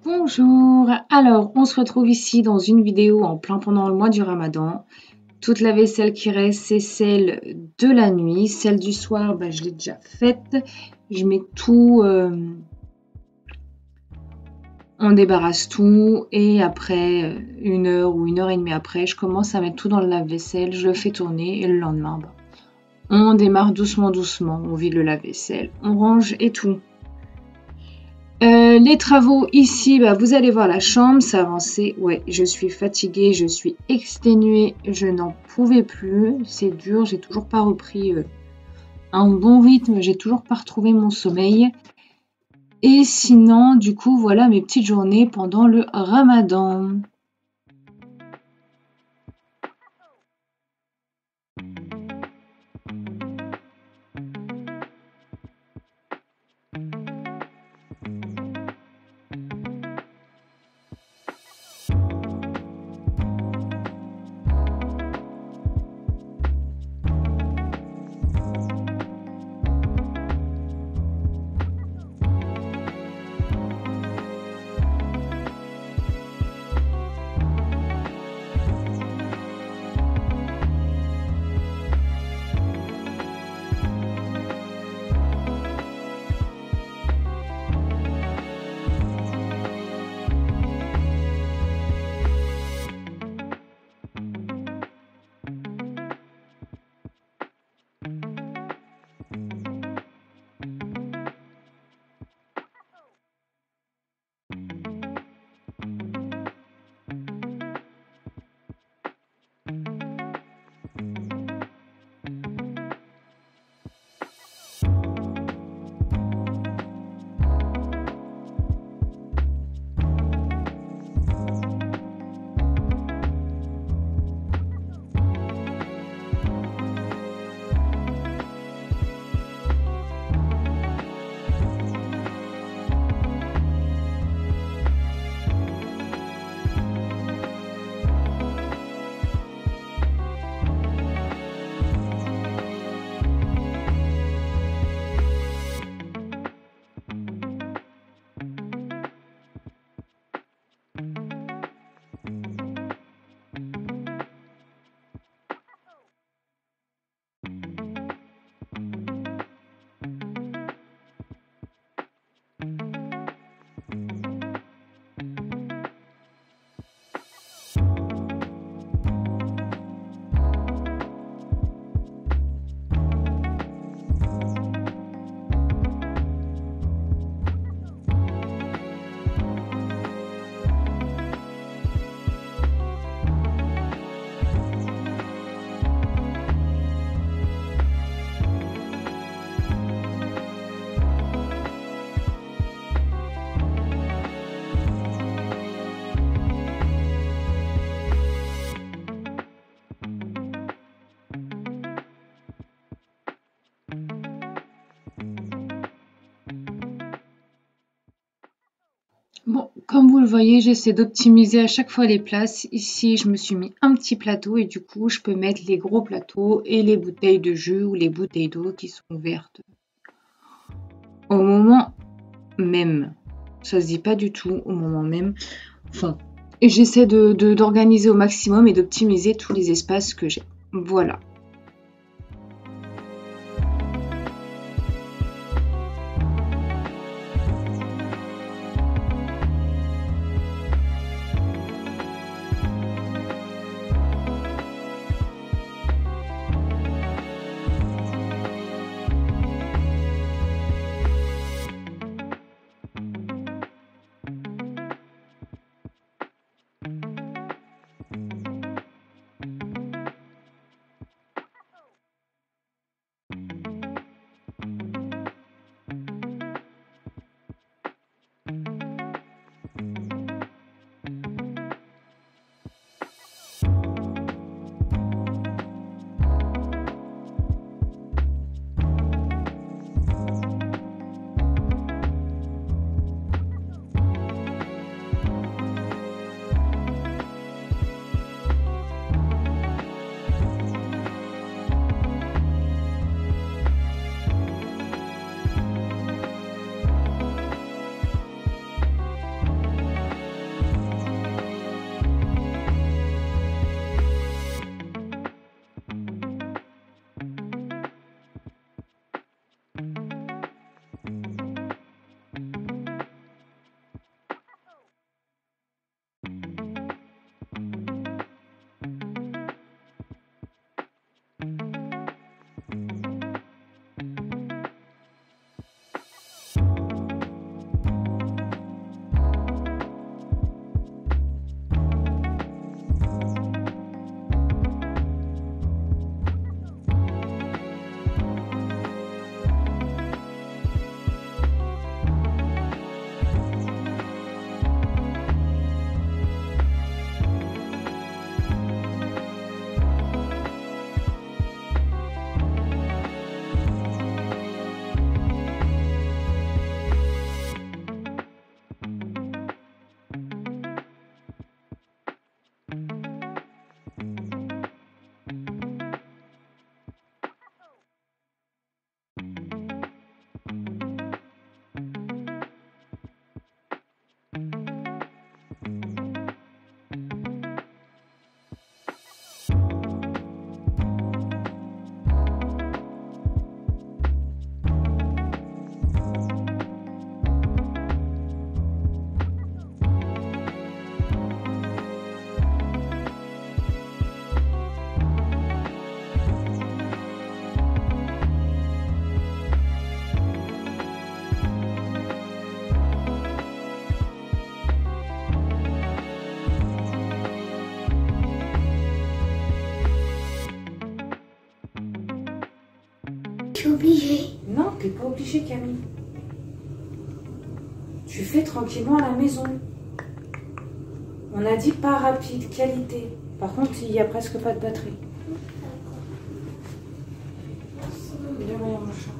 Bonjour, alors on se retrouve ici dans une vidéo en plein pendant le mois du Ramadan. Toute la vaisselle qui reste, c'est celle de la nuit. Celle du soir, je l'ai déjà faite. Je mets tout, on débarrasse tout et après une heure ou une heure et demie après, je commence à mettre tout dans le lave-vaisselle, je le fais tourner et le lendemain, on démarre doucement, doucement, on vide le lave-vaisselle, on range et tout. Les travaux ici, vous allez voir la chambre, ça a avancé. Ouais, je suis fatiguée, je suis exténuée, je n'en pouvais plus. C'est dur, j'ai toujours pas repris un bon rythme, j'ai toujours pas retrouvé mon sommeil. Et sinon, du coup, voilà mes petites journées pendant le Ramadan. Bon, comme vous le voyez, j'essaie d'optimiser à chaque fois les places. Ici, je me suis mis un petit plateau et du coup, je peux mettre les gros plateaux et les bouteilles de jus ou les bouteilles d'eau qui sont ouvertes au moment même. Ça se dit pas du tout au moment même. Enfin, et j'essaie d'organiser au maximum et d'optimiser tous les espaces que j'ai. Voilà. obligée. Non, t'es pas obligée, Camille. Tu fais tranquillement à la maison. On a dit pas rapide, qualité. Par contre, il n'y a presque pas de batterie. De rien, mon chat.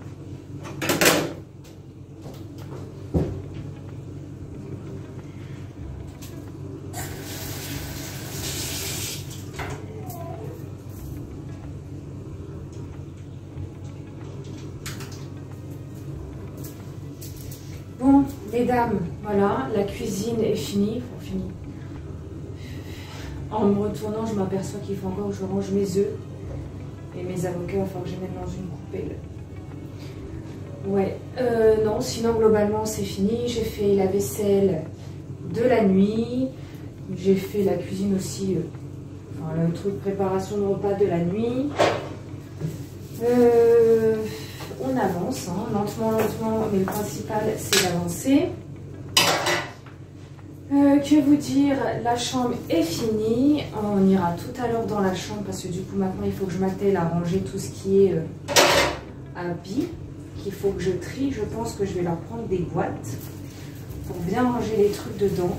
Bon, les dames, voilà, la cuisine est finie. Enfin, finie. En me retournant, je m'aperçois qu'il faut encore que je range mes œufs. Et mes avocats, il va falloir que je les mette dans une coupelle. Ouais, non, sinon globalement c'est fini. J'ai fait la vaisselle de la nuit. J'ai fait la cuisine aussi, enfin le truc préparation de repas de la nuit. On avance, hein, lentement, mais le principal c'est d'avancer. Que vous dire, la chambre est finie. On ira tout à l'heure dans la chambre parce que du coup maintenant il faut que je m'attelle à ranger tout ce qui est habits, qu'il faut que je trie. Je pense que je vais leur prendre des boîtes pour bien ranger les trucs dedans.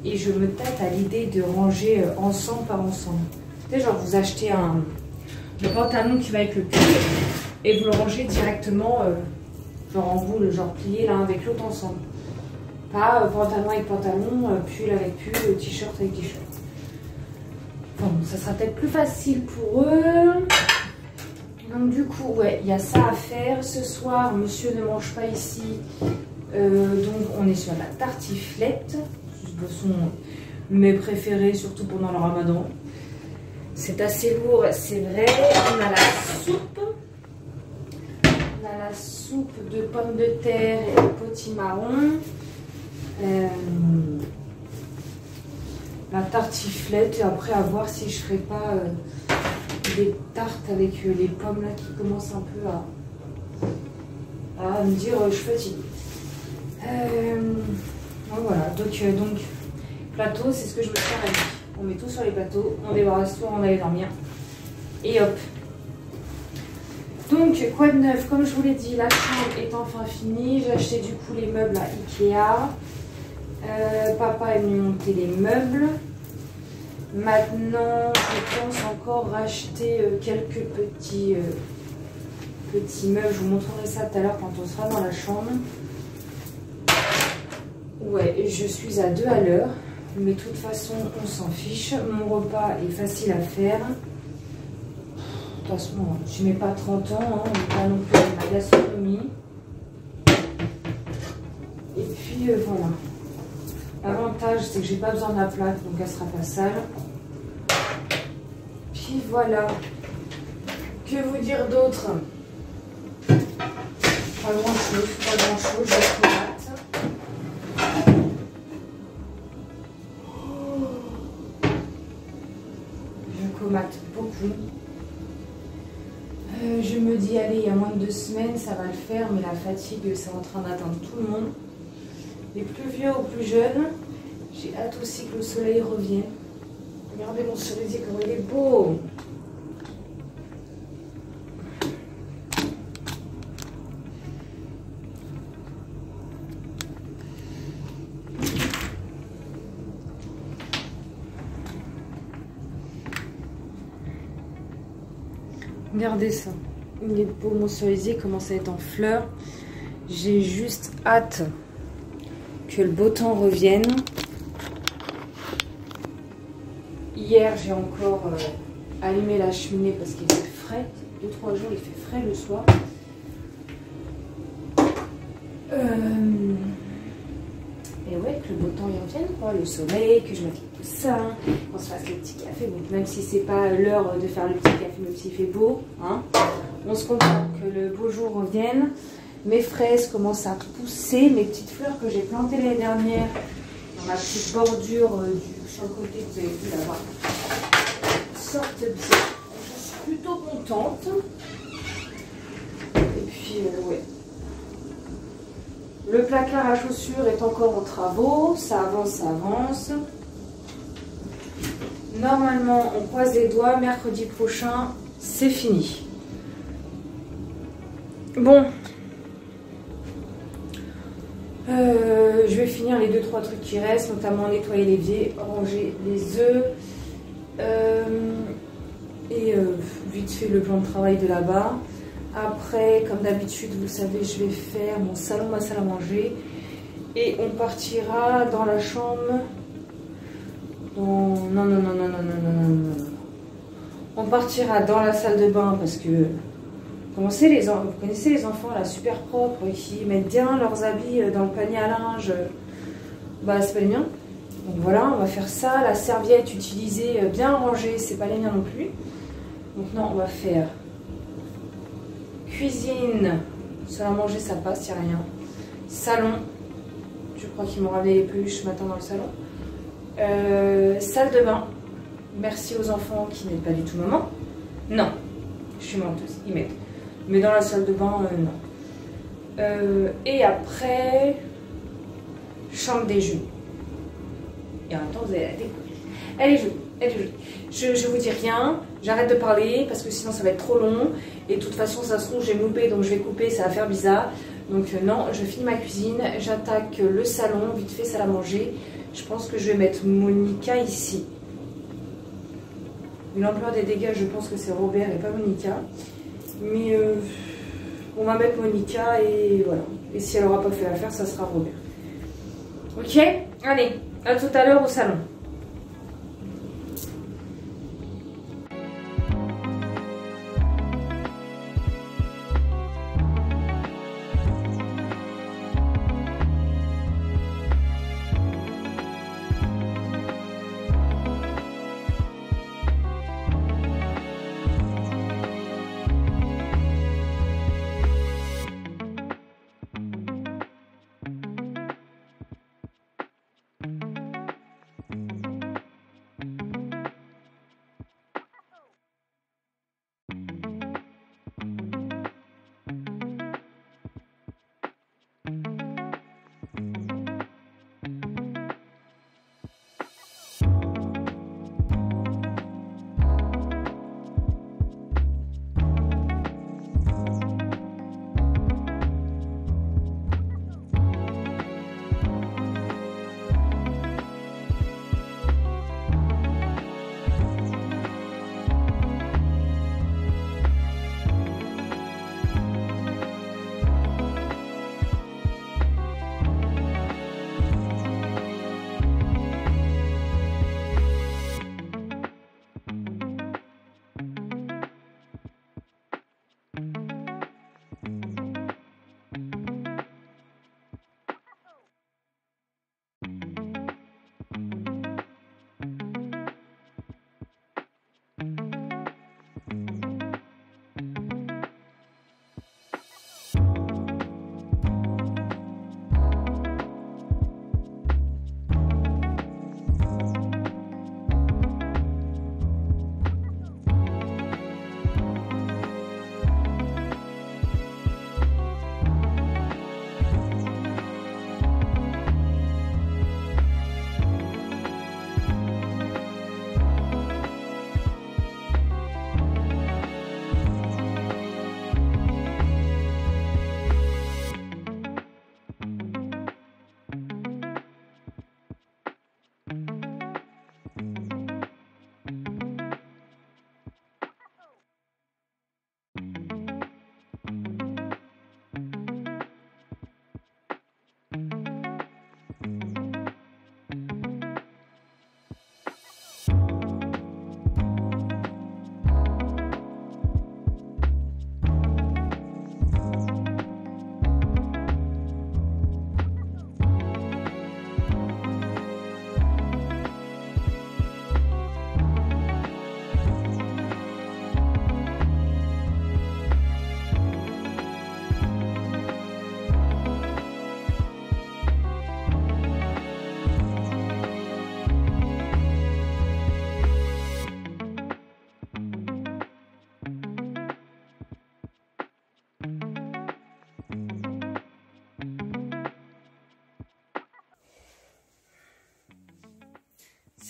Et je me tâte à l'idée de ranger ensemble par ensemble. Tu sais, genre vous achetez le pantalon qui va avec le pull et vous le rangez directement genre en boule, genre plié l'un avec l'autre ensemble. Pas pantalon avec pantalon, pull avec pull, t-shirt avec t-shirt. Bon, ça sera peut-être plus facile pour eux. Donc du coup, ouais, il y a ça à faire. Ce soir, monsieur ne mange pas ici. Donc on est sur la tartiflette. Ce sont mes préférés, surtout pendant le ramadan. C'est assez lourd, c'est vrai. On a la soupe. On a la soupe de pommes de terre et de potimarron. La tartiflette, et après à voir si je ferai pas des tartes avec les pommes là qui commencent un peu à me dire je suis fatiguée. Voilà, donc plateau, c'est ce que je me tiens à dire. On met tout sur les plateaux, on débarrasse tout, on allait dormir et hop. Donc quoi de neuf, comme je vous l'ai dit, la chambre est enfin finie. J'ai acheté du coup les meubles à Ikea. Papa est venu monter les meubles. Maintenant, je pense encore racheter quelques petits meubles. Je vous montrerai ça tout à l'heure quand on sera dans la chambre. Ouais, je suis à 2 à l'heure. Mais de toute façon, on s'en fiche. Mon repas est facile à faire. De toute façon, je n'ai pas 30 ans. Hein, on n'est pas non plus dans la gastronomie. Et puis, voilà. L'avantage, c'est que j'ai pas besoin de la plaque, donc elle sera pas sale. Puis voilà. Que vous dire d'autre? Pas grand chose, je tomate. Je comate beaucoup. Je me dis, allez, il y a moins de 2 semaines, ça va le faire, mais la fatigue, c'est en train d'atteindre tout le monde. Les plus vieux aux plus jeunes. J'ai hâte aussi que le soleil revienne. Regardez mon cerisier comme il est beau. Regardez ça. Il est beau mon cerisier, commence à être en fleurs. J'ai juste hâte que le beau temps revienne. Hier, j'ai encore allumé la cheminée parce qu'il fait frais. 2-3 jours, il fait frais le soir. Et ouais, que le beau temps y revienne, quoi. Le soleil, que je mette les coussins, qu'on se fasse le petit café. Bon, même si c'est pas l'heure de faire le petit café, même s'il fait beau, hein, on se contente que le beau jour revienne. Mes fraises commencent à pousser, mes petites fleurs que j'ai plantées l'année dernière dans ma petite bordure sur le côté que vous avez vu là-bas sortent bien. Je suis plutôt contente. Et puis, ouais. Le placard à chaussures est encore en travaux. Ça avance, ça avance. Normalement, on croise les doigts. Mercredi prochain, c'est fini. Bon. Je vais finir les 2-3 trucs qui restent, notamment nettoyer l'évier, ranger les œufs. Vite fait le plan de travail de là-bas. Après, comme d'habitude, vous savez, je vais faire mon salon, ma salle à manger. Et on partira dans la chambre. Non. On partira dans la salle de bain parce que vous connaissez les enfants là, super propres, qui mettent bien leurs habits dans le panier à linge. Bah, c'est pas les miens. Donc voilà, on va faire ça. La serviette utilisée, bien rangée, c'est pas les miens non plus. Donc non, on va faire cuisine. Salle à manger, ça passe, il n'y a rien. Salon. Je crois qu'ils m'ont ramené les peluches ce matin dans le salon. Salle de bain. Merci aux enfants qui n'aident pas du tout maman. Non, je suis menteuse, ils m'aident. Mais dans la salle de bain, non. Et après, chambre des jeux. Et en même temps, vous allez la découvrir. Elle est jolie. Je vous dis rien, j'arrête de parler parce que sinon ça va être trop long. Et de toute façon, ça se trouve, j'ai loupé, donc je vais couper, ça va faire bizarre. Donc non, je finis ma cuisine, j'attaque le salon, vite fait, salle à manger. Je pense que je vais mettre Monica ici. L'ampleur des dégâts, je pense que c'est Robert et pas Monica. Mais on va mettre Monica et voilà. Et si elle n'aura pas fait l'affaire, ça sera Robert. Ok? Allez, à tout à l'heure au salon.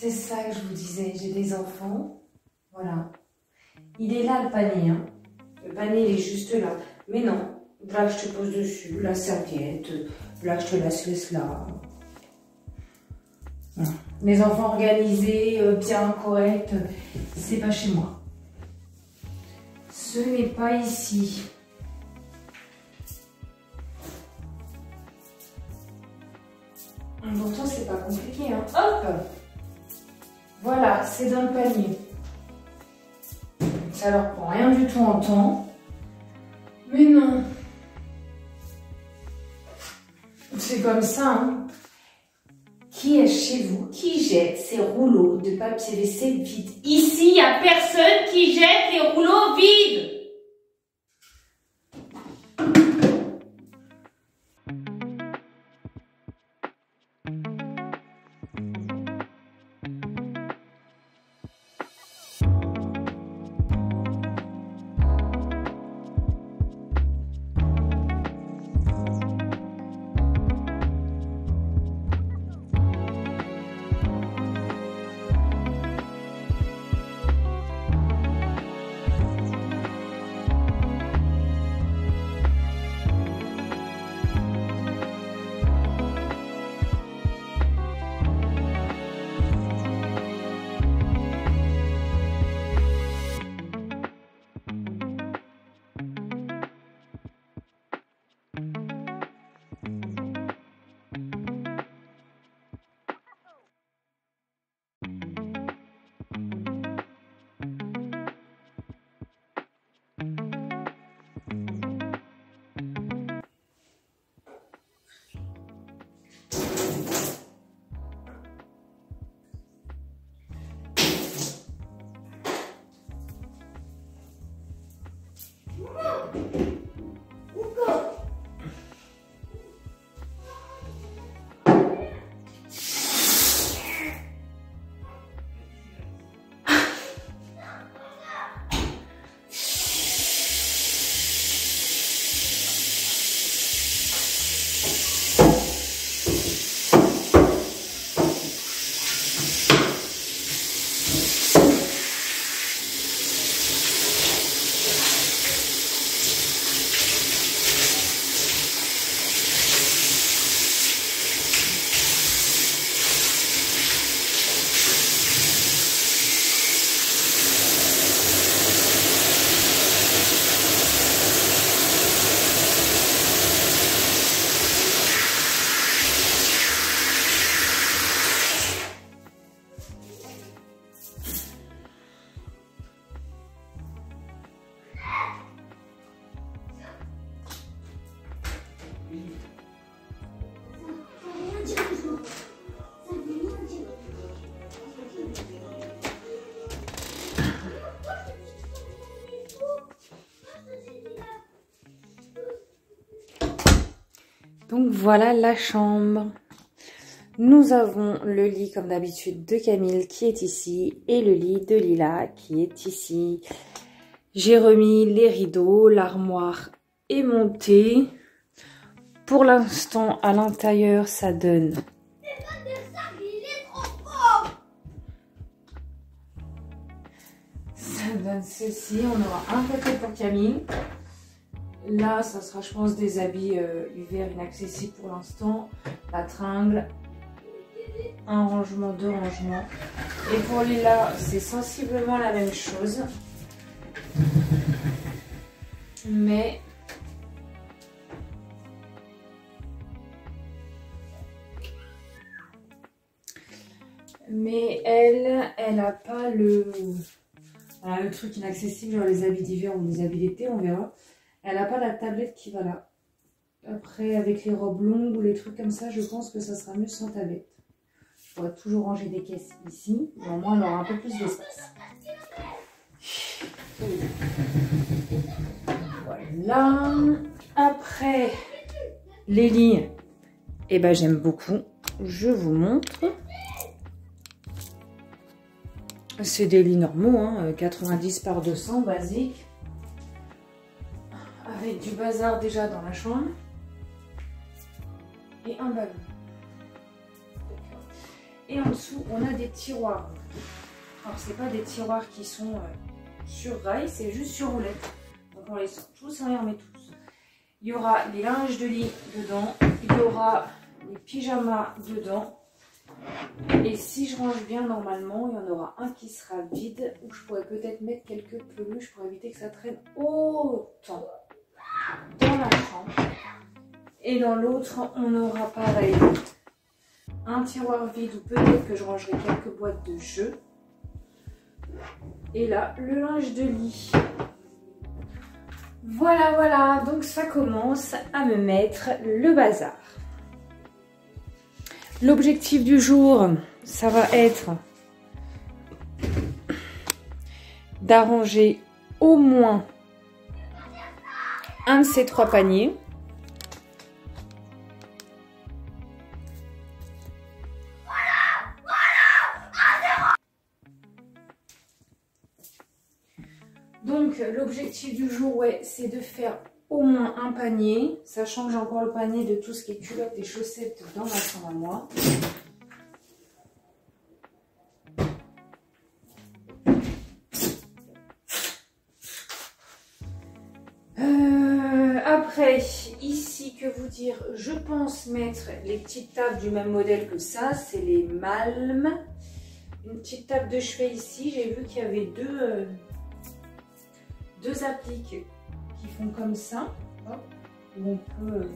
C'est ça que je vous disais, j'ai des enfants, voilà. Il est là le panier, hein. Le panier il est juste là. Mais non, Là, je te pose dessus, la serviette. Là, je te laisse là. Voilà. Mes enfants organisés, bien corrects, c'est pas chez moi. Ce n'est pas ici. Pourtant, c'est pas compliqué, hein. Hop! Voilà, c'est dans le panier. Ça leur prend rien du tout en temps. Mais non. C'est comme ça, hein. Qui est chez vous qui jette ses rouleaux de papier WC vides? Ici, il n'y a personne qui jette les rouleaux vides. Donc voilà la chambre. Nous avons le lit comme d'habitude de Camille qui est ici et le lit de Lila qui est ici. J'ai remis les rideaux, l'armoire est montée. Pour l'instant à l'intérieur ça donne. Ça donne ceci, on aura un paquet pour Camille. Là, ça sera, je pense, des habits UVR inaccessibles pour l'instant. La tringle, un rangement, deux rangements. Et pour Lila, c'est sensiblement la même chose. Mais elle n'a pas le truc inaccessible, genre les habits d'hiver ou les habits d'été, on verra. Elle n'a pas la tablette qui va là. Après, avec les robes longues ou les trucs comme ça, je pense que ça sera mieux sans tablette. Je pourrais toujours ranger des caisses ici, mais au moins elle aura un peu plus d'espace. Voilà. Après, les lits, eh ben, j'aime beaucoup. Je vous montre. C'est des lits normaux, hein, 90 par 200, basique. Avec du bazar déjà dans la chambre. Et un ballon. Et en dessous, on a des tiroirs. Alors, c'est pas des tiroirs qui sont sur rail, c'est juste sur roulette. Donc, on les sort tous, on les remet tous. Il y aura les linges de lit dedans. Il y aura les pyjamas dedans. Et si je range bien, normalement, il y en aura un qui sera vide, où je pourrais peut-être mettre quelques peluches pour éviter que ça traîne autant dans la chambre. Et dans l'autre, on aura pareil un tiroir vide où peut-être que je rangerai quelques boîtes de jeux. Et là, le linge de lit. Voilà, voilà, donc ça commence à me mettre le bazar. L'objectif du jour, ça va être d'arranger au moins un de ces 3 paniers. Donc l'objectif du jour, ouais, c'est de faire au moins un panier, sachant que j'ai encore le panier de tout ce qui est culottes et chaussettes dans ma chambre à moi. Après, ici, que vous dire, je pense mettre les petites tables du même modèle que ça, c'est les Malm. Une petite table de chevet ici, j'ai vu qu'il y avait deux appliques qui font comme ça, hop, où on peut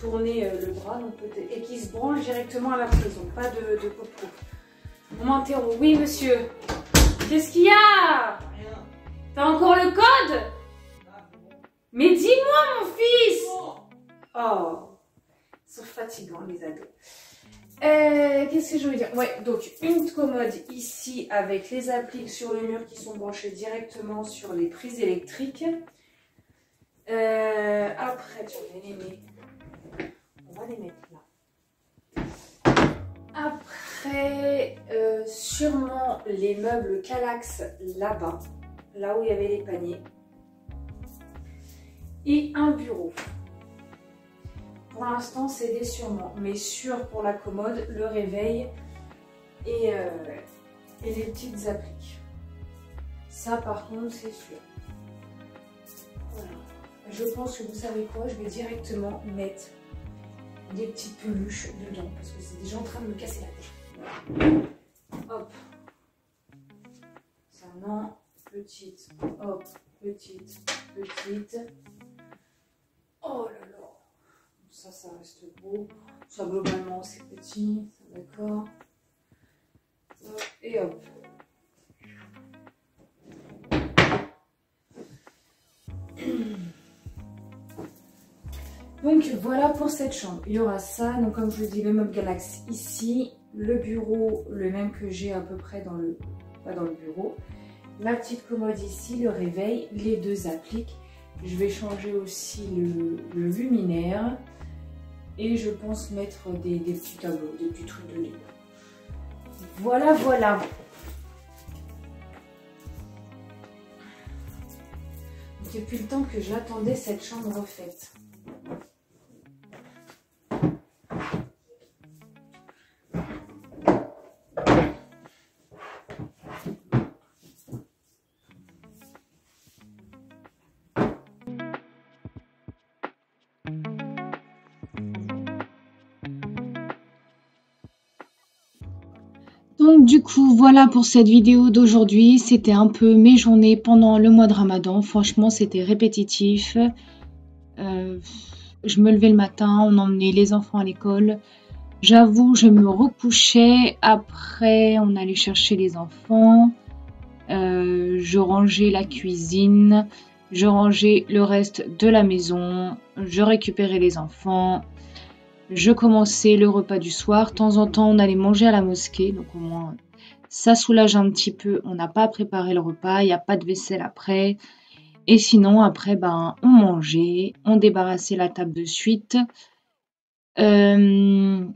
tourner le bras donc et qui se branchent directement à la prise, donc pas de popo. On m'interrompt. Oui monsieur, qu'est-ce qu'il y a? T'as encore le code? Mais dis-moi mon fils. Oh, ils sont fatigants les ados. Qu'est-ce que je veux dire? Ouais, donc une commode ici avec les appliques sur le mur qui sont branchées directement sur les prises électriques. Après, on va les mettre là. Après, sûrement les meubles Kallax là-bas, là où il y avait les paniers. Et un bureau. Pour l'instant, c'est des sûrement, mais sûr pour la commode, le réveil et les petites appliques. Ça, par contre, c'est sûr. Voilà. Je pense que vous savez quoi, je vais directement mettre des petites peluches dedans parce que c'est déjà en train de me casser la tête. Hop. Ça, non. Petite. Hop. Petite. Petite. Oh là là. Ça reste beau. Ça, globalement, c'est petit. D'accord. Et hop. Donc voilà pour cette chambre. Il y aura ça. Donc comme je vous dis, le meuble Kallax ici. Le bureau, le même que j'ai à peu près dans le... Pas dans le bureau. La petite commode ici. Le réveil. Les deux appliques. Je vais changer aussi le luminaire. Et je pense mettre des petits tableaux, des petits trucs de lit. Voilà, voilà. Depuis le temps que j'attendais cette chambre refaite. Donc du coup, voilà pour cette vidéo d'aujourd'hui. C'était un peu mes journées pendant le mois de Ramadan. Franchement, c'était répétitif. Je me levais le matin, on emmenait les enfants à l'école. J'avoue, je me recouchais. Après, on allait chercher les enfants. Je rangeais la cuisine. Je rangeais le reste de la maison. Je récupérais les enfants. Je commençais le repas du soir. De temps en temps, on allait manger à la mosquée. Donc au moins, ça soulage un petit peu. On n'a pas à préparer le repas. Il n'y a pas de vaisselle après. Et sinon, après, ben, on mangeait. On débarrassait la table de suite. On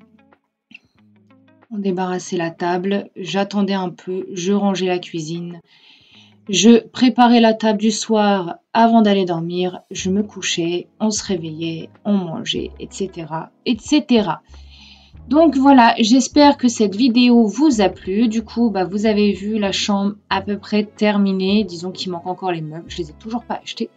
débarrassait la table. J'attendais un peu. Je rangeais la cuisine. Je préparais la table du soir avant d'aller dormir, je me couchais, on se réveillait, on mangeait, etc. etc. Donc voilà, j'espère que cette vidéo vous a plu. Du coup, bah, vous avez vu la chambre à peu près terminée. Disons qu'il manque encore les meubles, je les ai toujours pas achetés.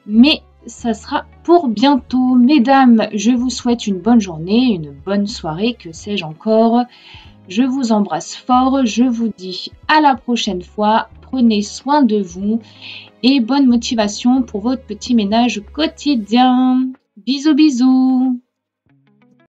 Mais ça sera pour bientôt. Mesdames, je vous souhaite une bonne journée, une bonne soirée, que sais-je encore. Je vous embrasse fort, je vous dis à la prochaine fois. Prenez soin de vous et bonne motivation pour votre petit ménage quotidien. Bisous bisous.